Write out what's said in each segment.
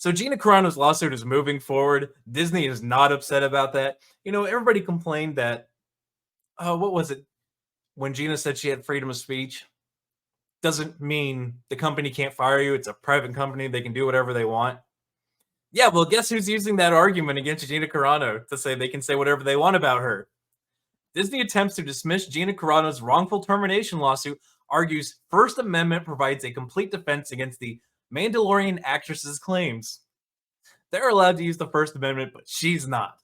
So Gina Carano's lawsuit is moving forward. Disney is not upset about that. Everybody complained that, what was it? When Gina said she had freedom of speech, doesn't mean the company can't fire you. It's a private company. They can do whatever they want. Yeah, well, guess who's using that argument against Gina Carano to say they can say whatever they want about her? Disney attempts to dismiss Gina Carano's wrongful termination lawsuit, argues First Amendment provides a complete defense against the Mandalorian actress's claims. They're allowed to use the First Amendment, but she's not.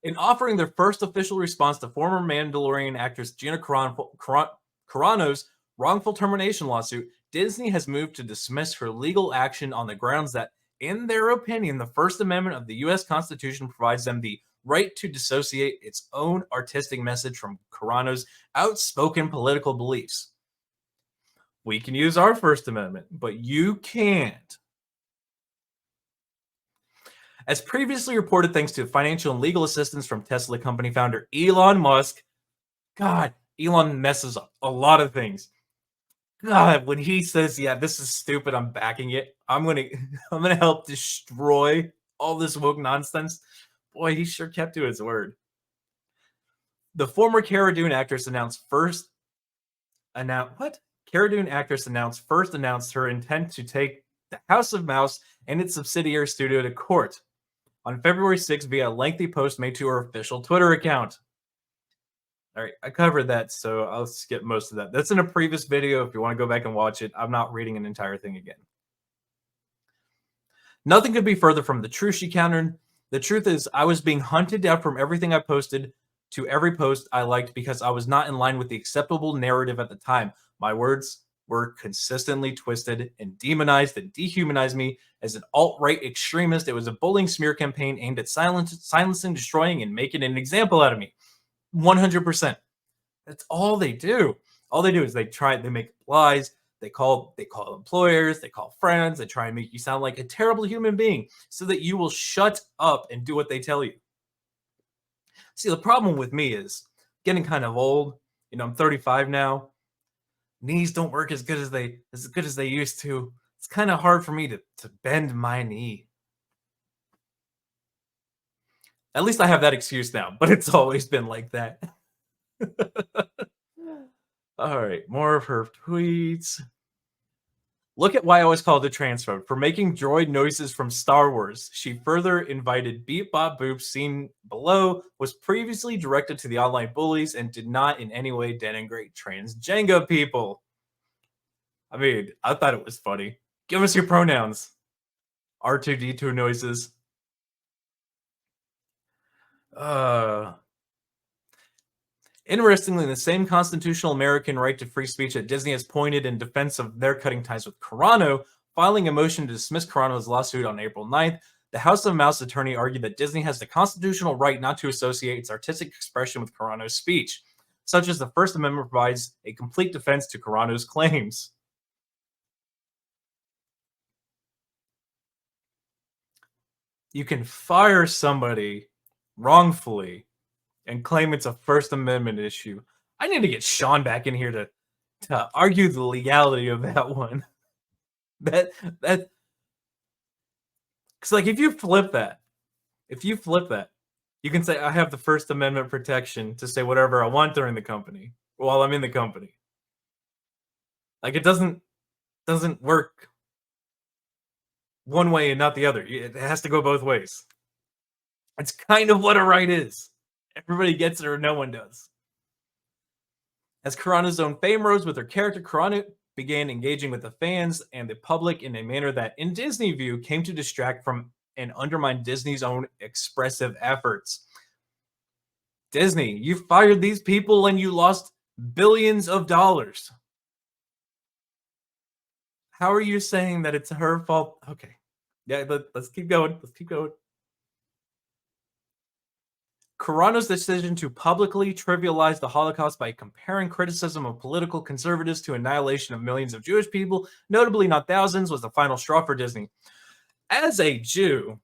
In offering their first official response to former Mandalorian actress Gina Carano's wrongful termination lawsuit, Disney has moved to dismiss her legal action on the grounds that, in their opinion, the First Amendment of the U.S. Constitution provides them the right to dissociate its own artistic message from Carano's outspoken political beliefs. We can use our First Amendment, but you can't. As previously reported, thanks to financial and legal assistance from Tesla company founder Elon Musk, God, Elon messes up a lot of things. God, when he says, "Yeah, this is stupid, I'm backing it. I'm gonna help destroy all this woke nonsense." Boy, he sure kept to his word. The former Cara Dune actress announced her intent to take the House of Mouse and its subsidiary studio to court on February 6th via a lengthy post made to her official Twitter account. All right, I covered that, so I'll skip most of that. That's in a previous video. If you want to go back and watch it, I'm not reading an entire thing again. Nothing could be further from the truth, she countered. The truth is, I was being hunted down from everything I posted to every post I liked because I was not in line with the acceptable narrative at the time. My words were consistently twisted and demonized and dehumanized me as an alt-right extremist. It was a bullying smear campaign aimed at silencing, destroying, and making an example out of me. 100%. That's all they do. All they do is they make lies. They call employers, they call friends, they try and make you sound like a terrible human being so that you will shut up and do what they tell you. See, the problem with me is getting kind of old. I'm 35 now. Knees don't work as good as they used to. It's kind of hard for me to bend my knee. At least I have that excuse now, but it's always been like that. All right, more of her tweets. Look at why I was called a transphobe for making droid noises from Star Wars. She further invited Beep Bop Boop, seen below, was previously directed to the online bullies and did not in any way denigrate trans Jenga people. I mean, I thought it was funny. Give us your pronouns. R2D2 noises. Interestingly, the same constitutional American right to free speech that Disney has pointed in defense of their cutting ties with Carano, filing a motion to dismiss Carano's lawsuit on April 9th, the House of Mouse attorney argued that Disney has the constitutional right not to associate its artistic expression with Carano's speech, such as the First Amendment provides a complete defense to Carano's claims. You can fire somebody wrongfully and claim it's a First Amendment issue. I need to get Sean back in here to argue the legality of that one. That because like if you flip that, you can say I have the First Amendment protection to say whatever I want during the company while I'm in the company. Like it doesn't work one way and not the other. It has to go both ways. It's kind of what a right is. Everybody gets it or no one does. As Carano's own fame rose with her character, Carano began engaging with the fans and the public in a manner that, in Disney view, came to distract from and undermine Disney's own expressive efforts. Disney, you fired these people and you lost billions of dollars. How are you saying that it's her fault? Okay. Yeah, let's keep going. Carano's decision to publicly trivialize the Holocaust by comparing criticism of political conservatives to annihilation of millions of Jewish people, notably not thousands, was the final straw for Disney. As a Jew,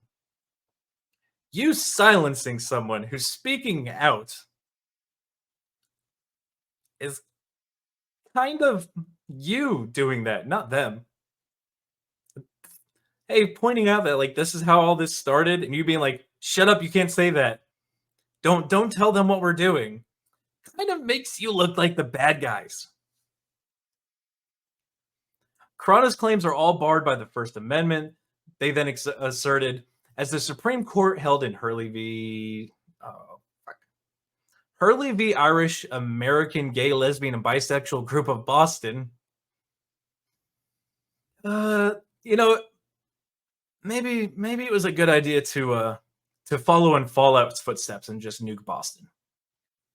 you silencing someone who's speaking out is kind of you doing that, not them. Hey, pointing out that like this is how all this started, and you being like, "Shut up, you can't say that. Don't tell them what we're doing." Kind of makes you look like the bad guys. Carano's claims are all barred by the First Amendment. They then asserted, as the Supreme Court held in oh, Hurley v. Irish American Gay, Lesbian, and Bisexual Group of Boston. Uh, you know, maybe it was a good idea to follow in Fallout's footsteps and just nuke Boston.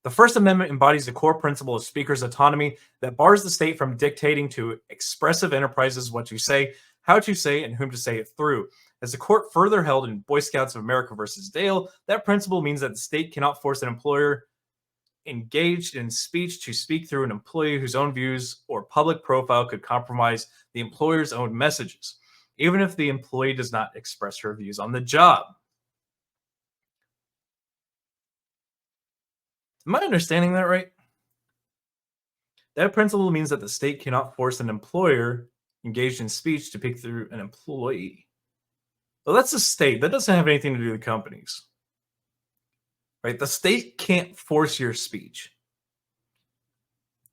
The First Amendment embodies the core principle of speakers' autonomy that bars the state from dictating to expressive enterprises what to say, how to say, and whom to say it through. As the court further held in Boy Scouts of America versus Dale, that principle means that the state cannot force an employer engaged in speech to speak through an employee whose own views or public profile could compromise the employer's own messages, even if the employee does not express her views on the job. Am I understanding that right? That principle means that the state cannot force an employer engaged in speech to pick through an employee. Well, that's the state. That doesn't have anything to do with companies, right? The state can't force your speech.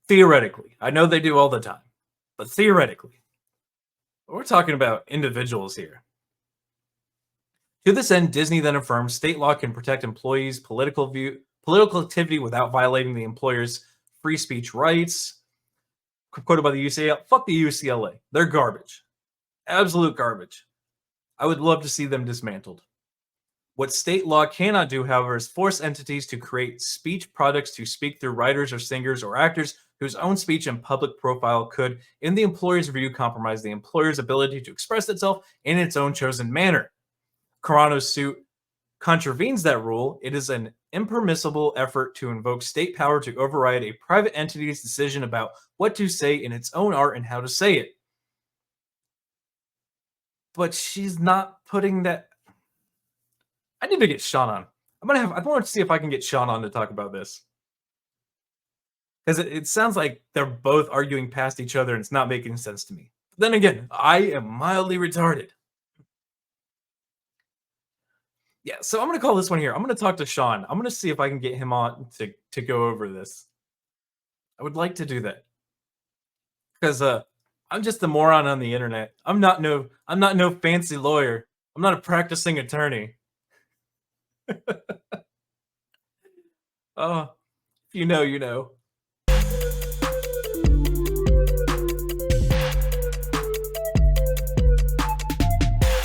Theoretically. I know they do all the time, but theoretically. We're talking about individuals here. To this end, Disney then affirms state law can protect employees' political activity without violating the employer's free speech rights. Quoted by the UCLA, fuck the UCLA. They're garbage. Absolute garbage. I would love to see them dismantled. What state law cannot do, however, is force entities to create speech products to speak through writers or singers or actors whose own speech and public profile could, in the employer's view, compromise the employer's ability to express itself in its own chosen manner. Carano's suit contravenes that rule. It is an impermissible effort to invoke state power to override a private entity's decision about what to say in its own art and how to say it. But she's not putting that. I need to get Sean on. I want to see if I can get Sean on to talk about this. Because it sounds like they're both arguing past each other and it's not making sense to me. Then again, I am mildly retarded. Yeah, so I'm gonna call this one here. I'm gonna talk to Sean. I'm gonna see if I can get him on to go over this. I would like to do that because I'm just a moron on the internet. I'm not no fancy lawyer. I'm not a practicing attorney. Oh, if you know, you know.